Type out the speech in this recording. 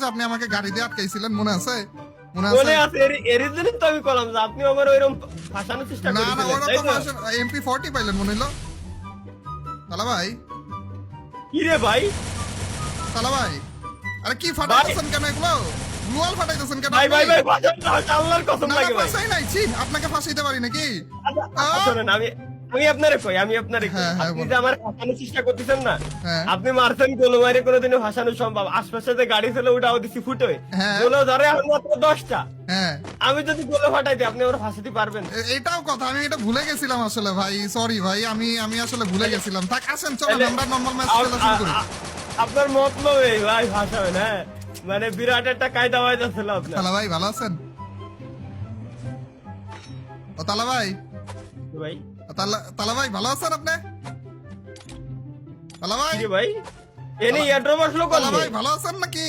যে আপনি আমাকে গাড়ি দিয়ে আটকাইছিলেন, মনে আছে? মনে আছে, এর জন্য তো আমি কলাম যে আপনি আমার ওইরকম ফাঁসানোর চেষ্টা না না, করেছিলেন, তাই ওরকম তো? MP40 পাইলেন মনে হলো। তালা ভাই, কি রে ভাই? তালা ভাই, আরে কি ফাটাইতেছেন কেন এগুলো? গ্লুয়াল ফাটাইতেছেন কেন? ভাই আপনি? ভাই ভাই ফাঁসান না, আল্লাহর কসম না না, লাগে ভাই। ফাঁসাই নাই, ছি, আপনাকে ফাঁসাইতে পারি নাকি? শোনেন, আমি আপনারে কই, হ্যাঁ, হ্যাঁ, আপনি বলুন। যে আমার ফাঁসানোর চেষ্টা করতেছেন না, হ্যাঁ। আপনি মারছেন গোলো মারে, কোনোদিনও ফাঁসানো সম্ভব? আশপাশে যে গাড়ি ছিল ওটাও দিছি ফুটোয়, হ্যাঁ। গোলো ধরে এখন মাত্র 10টা। হ্যাঁ, আমি যদি গোলো ফাটাই দিই, আপনি আমার ফাঁসাতে পারবেন? এটাও কথা, আমি এটা ভুলে গেছিলাম আসলে ভাই, সরি ভাই, আমি আসলে ভুলে গেছিলাম। থাক, আসেন চলেন তাহলে আমরা নরমাল ম্যাচ আপ- খেলা শুরু করি। আপনার মতলব এই ভাই ফাঁসাবেন? হ্যাঁ, মানে বিরাট একটা কায়দা বায়দা ছিল আপনার। তালা ভাই ভালো আছেন? ও তালা ভাই, ভাই তালা ভাই ভালো আছেন আপনি? তালা ভাই, কি রে ভাই, এনে এয়ারড্রপ আসলো তালা কবে? ভাই ভালো আছেন নাকি?